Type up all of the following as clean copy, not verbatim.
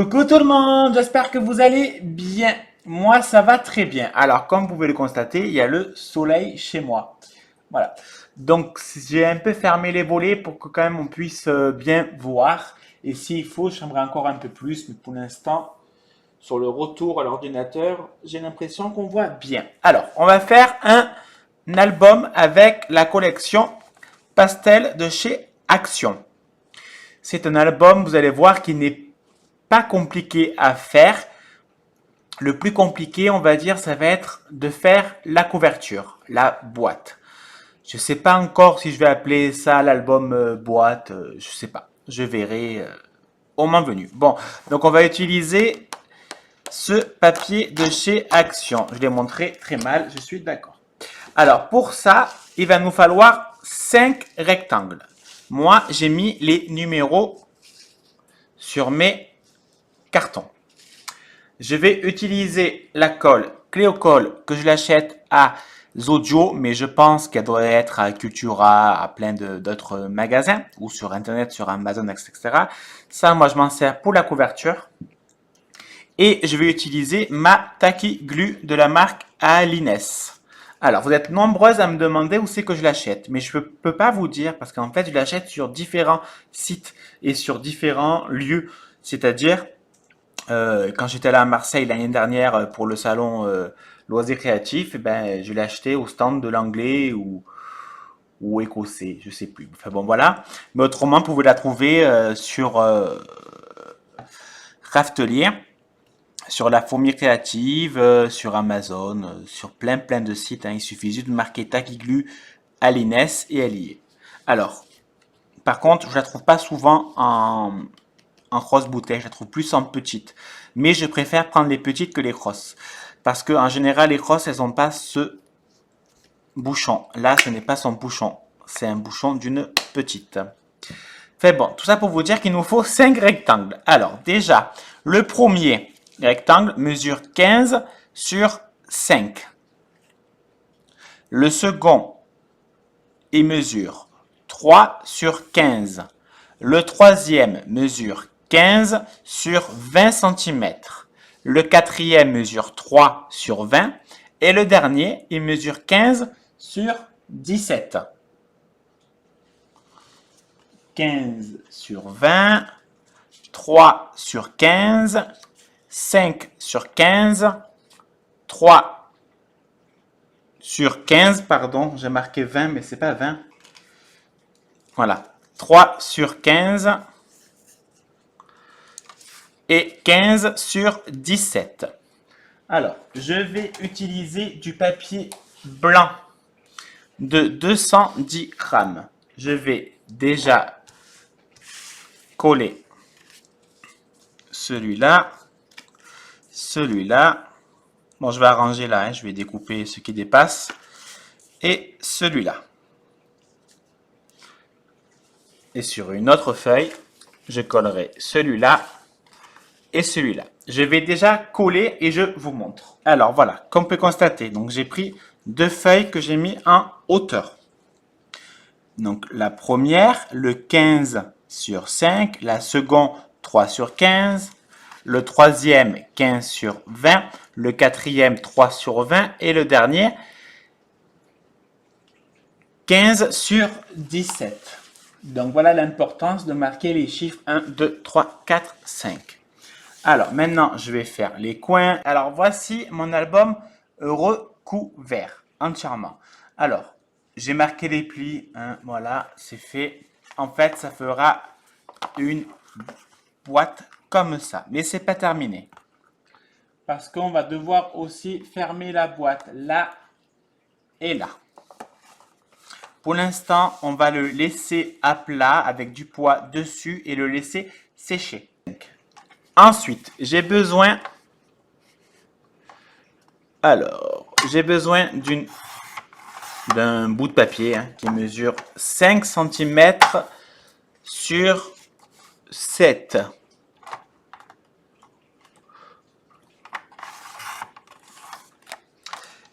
Coucou tout le monde, j'espère que vous allez bien. Moi, ça va très bien. Alors, comme vous pouvez le constater, il y a le soleil chez moi. Voilà. Donc, j'ai un peu fermé les volets pour que quand même on puisse bien voir. Et s'il faut, j'aimerais encore un peu plus. Mais pour l'instant, sur le retour à l'ordinateur, j'ai l'impression qu'on voit bien. Alors, on va faire un album avec la collection Pastel de chez Action. C'est un album, vous allez voir, qui n'est pas compliqué à faire. Le plus compliqué, on va dire, ça va être de faire la couverture, la boîte. Je sais pas encore si je vais appeler ça l'album boîte, je sais pas. Je verrai au moment venu. Bon, donc on va utiliser ce papier de chez Action. Je l'ai montré très mal, je suis d'accord. Alors pour ça, il va nous falloir 5 rectangles. Moi, j'ai mis les numéros sur mes cartons. Je vais utiliser la colle Cléocol que je l'achète à Zodio, mais je pense qu'elle doit être à Cultura, à plein d'autres magasins, ou sur Internet, sur Amazon, etc. Ça, moi, je m'en sers pour la couverture. Et je vais utiliser ma Tacky Glue de la marque Alines. Alors, vous êtes nombreuses à me demander où c'est que je l'achète, mais je ne peux pas vous dire parce qu'en fait, je l'achète sur différents sites et sur différents lieux. C'est-à-dire, quand j'étais là à Marseille l'année dernière pour le salon Loisirs Créatifs, ben, je l'ai acheté au stand de l'anglais ou écossais, je sais plus. Enfin bon, voilà. Mais autrement, vous pouvez la trouver sur Raftelier, sur la Fourmi Créative, sur Amazon, sur plein de sites. Hein. Il suffit juste de marquer Taquiglu, Alines et elle y est. Alors, par contre, je la trouve pas souvent en grosse bouteille, je la trouve plus en petite. Mais je préfère prendre les petites que les grosses. Parce que en général, les grosses, elles n'ont pas ce bouchon. Là, ce n'est pas son bouchon. C'est un bouchon d'une petite. Fait bon, tout ça pour vous dire qu'il nous faut 5 rectangles. Alors, déjà, le premier rectangle mesure 15 sur 5. Le second, il mesure 3 sur 15. Le troisième mesure 15 sur 20 cm. Le quatrième mesure 3 sur 20. Et le dernier, il mesure 15 sur 17. 15 sur 20, 3 sur 15, 5 sur 15, 3 sur 15, pardon, j'ai marqué 20, mais c'est pas 20. Voilà, 3 sur 15 et 15 sur 17. Alors, je vais utiliser du papier blanc de 210 grammes. Je vais déjà coller celui-là, celui-là. Bon, je vais arranger là, hein, je vais découper ce qui dépasse. Et celui-là. Et sur une autre feuille, je collerai celui-là et celui-là. Je vais déjà coller et je vous montre. Alors voilà, comme on peut constater, donc j'ai pris deux feuilles que j'ai mis en hauteur. Donc la première, le 15 sur 5, la seconde 3 sur 15, le troisième 15 sur 20, le quatrième 3 sur 20 et le dernier 15 sur 17. Donc voilà l'importance de marquer les chiffres 1, 2, 3, 4, 5. Alors maintenant je vais faire les coins. Alors voici mon album recouvert entièrement. Alors j'ai marqué les plis, hein, voilà, c'est fait. En fait, ça fera une boîte comme ça, mais c'est pas terminé. Parce qu'on va devoir aussi fermer la boîte là et là. Pour l'instant, on va le laisser à plat avec du poids dessus et le laisser sécher. Ensuite, j'ai besoin d'un bout de papier hein, qui mesure 5 cm sur 7.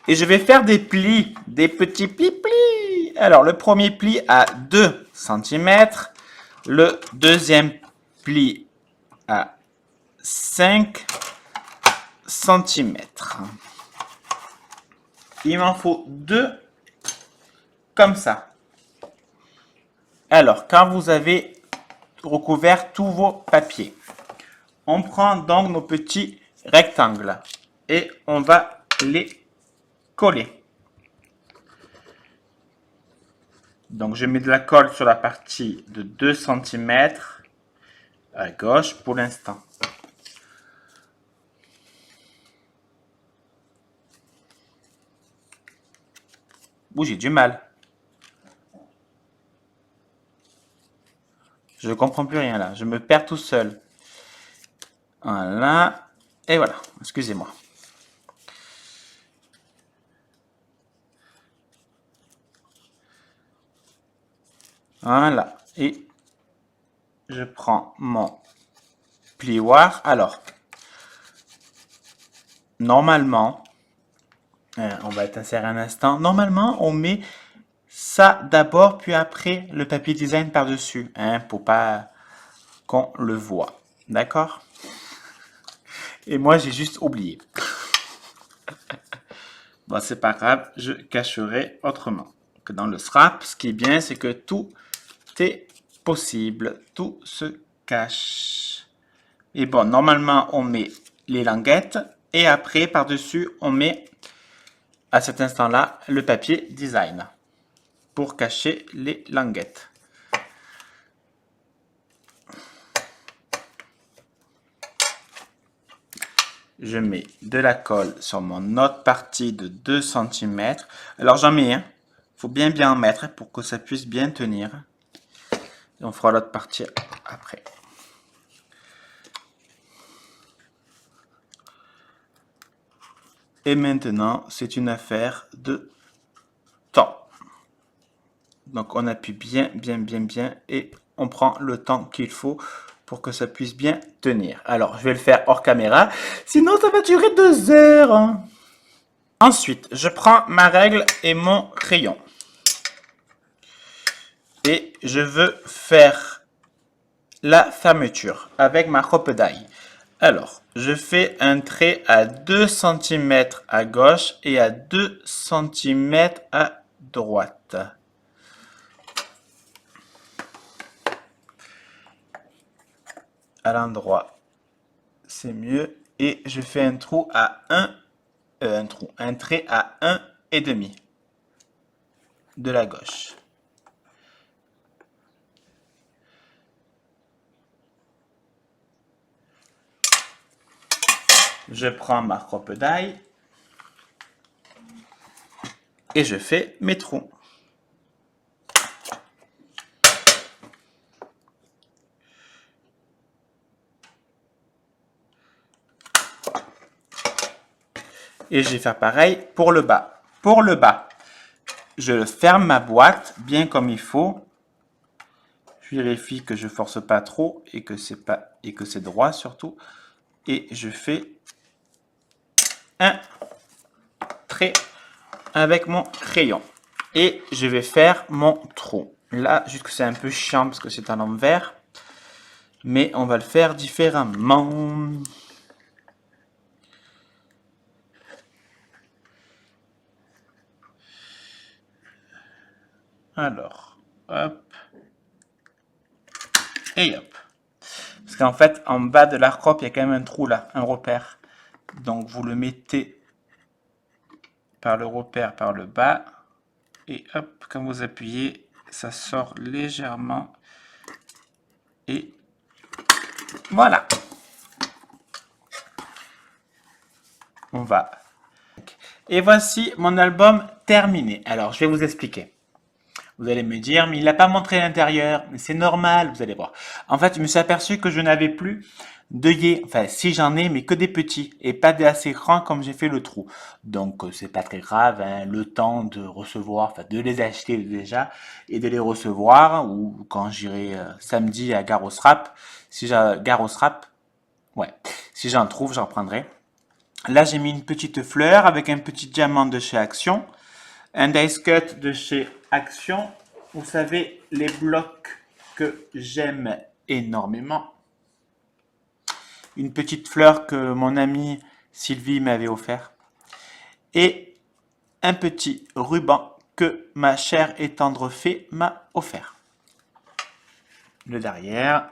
Et je vais faire des plis, des petits plis. Alors, le premier pli à 2 cm, le deuxième pli à 5 centimètres. Il m'en faut 2 comme ça. Alors, quand vous avez recouvert tous vos papiers, on prend donc nos petits rectangles et on va les coller. Donc, je mets de la colle sur la partie de 2 cm à gauche pour l'instant. Ouh, j'ai du mal. Je ne comprends plus rien là. Je me perds tout seul. Voilà. Et voilà. Excusez-moi. Voilà. Et je prends mon plioir. Alors, normalement, on va t'insérer un instant. Normalement, on met ça d'abord, puis après le papier design par-dessus, hein, pour pas qu'on le voit. D'accord? Et moi, j'ai juste oublié. Bon, c'est pas grave, je cacherai autrement que dans le scrap. Ce qui est bien, c'est que tout est possible. Tout se cache. Et bon, normalement, on met les languettes et après, par-dessus, on met à cet instant-là le papier design pour cacher les languettes. Je mets de la colle sur mon autre partie de 2 cm. Alors j'en mets un. Il faut bien en mettre pour que ça puisse bien tenir. Et on fera l'autre partie après. Et maintenant, c'est une affaire de temps. Donc on appuie bien et on prend le temps qu'il faut pour que ça puisse bien tenir. Alors, je vais le faire hors caméra, sinon ça va durer 2 heures. Ensuite, je prends ma règle et mon crayon. Et je veux faire la fermeture avec ma rope d'ail. Alors, je fais un trait à 2 cm à gauche et à 2 cm à droite. À l'endroit, c'est mieux. Et je fais un trou à un trait à 1,5 de la gauche. Je prends ma rope d'ail et je fais mes trous. Et je vais faire pareil pour le bas. Pour le bas, je ferme ma boîte bien comme il faut. Je vérifie que je force pas trop et que c'est droit surtout. Et je fais un trait avec mon crayon. Et je vais faire mon trou. Là, juste que c'est un peu chiant parce que c'est à l'envers. Mais on va le faire différemment. Alors, hop. Et hop. Parce qu'en fait, en bas de la rope, il y a quand même un trou là, un repère. Donc, vous le mettez par le repère, par le bas. Et hop, quand vous appuyez, ça sort légèrement. Et voilà. On va. Et voici mon album terminé. Alors, je vais vous expliquer. Vous allez me dire, mais il n'a pas montré l'intérieur. Mais c'est normal, vous allez voir. En fait, je me suis aperçu que je n'avais plus d'œillets. Enfin, si j'en ai, mais que des petits. Et pas des assez grands comme j'ai fait le trou. Donc, c'est pas très grave. Hein, le temps de recevoir, enfin, de les acheter déjà. Et de les recevoir. Ou quand j'irai samedi à Gare au Srap. Si j'ai Gare au Srap. Ouais. Si j'en trouve, j'en prendrai. Là, j'ai mis une petite fleur avec un petit diamant de chez Action. Un dice cut de chez Action. Vous savez, les blocs que j'aime énormément. une petite fleur que mon amie Sylvie m'avait offert. Et un petit ruban que ma chère et tendre fée m'a offert. Le derrière.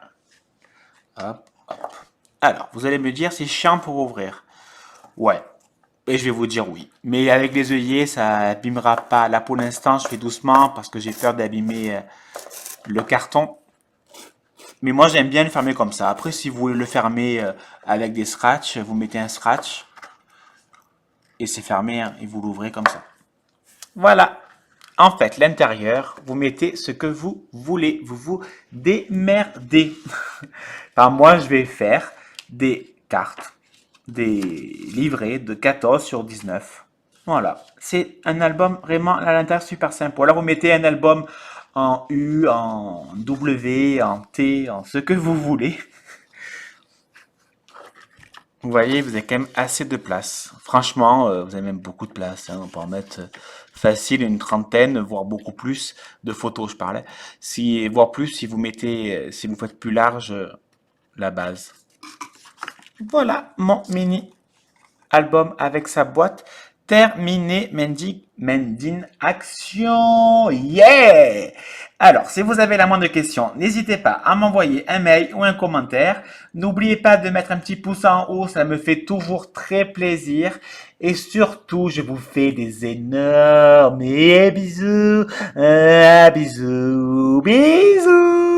Hop, hop. Alors, vous allez me dire, c'est chiant pour ouvrir. Ouais. Et je vais vous dire oui. Mais avec les œillets, ça abîmera pas. Là, pour l'instant, je fais doucement parce que j'ai peur d'abîmer le carton. Mais moi, j'aime bien le fermer comme ça. Après, si vous voulez le fermer avec des scratchs, vous mettez un scratch et c'est fermé hein, et vous l'ouvrez comme ça. Voilà. En fait, l'intérieur, vous mettez ce que vous voulez. Vous vous démerdez. Enfin, moi, je vais faire des cartes, des livrets de 14 sur 19. Voilà. C'est un album vraiment à l'intérieur super sympa. Là, vous mettez un album en U, en W, en T, en ce que vous voulez. Vous voyez, vous avez quand même assez de place. Franchement, vous avez même beaucoup de place. Hein. On peut en mettre facile une trentaine, voire beaucoup plus de photos, je parlais. Si, voire plus si vous mettez, si vous faites plus large la base. Voilà mon mini album avec sa boîte. Terminé, Mending Action. Yeah! Alors, si vous avez la moindre question, n'hésitez pas à m'envoyer un mail ou un commentaire. N'oubliez pas de mettre un petit pouce en haut, ça me fait toujours très plaisir. Et surtout, je vous fais des énormes bisous. Bisous, bisous.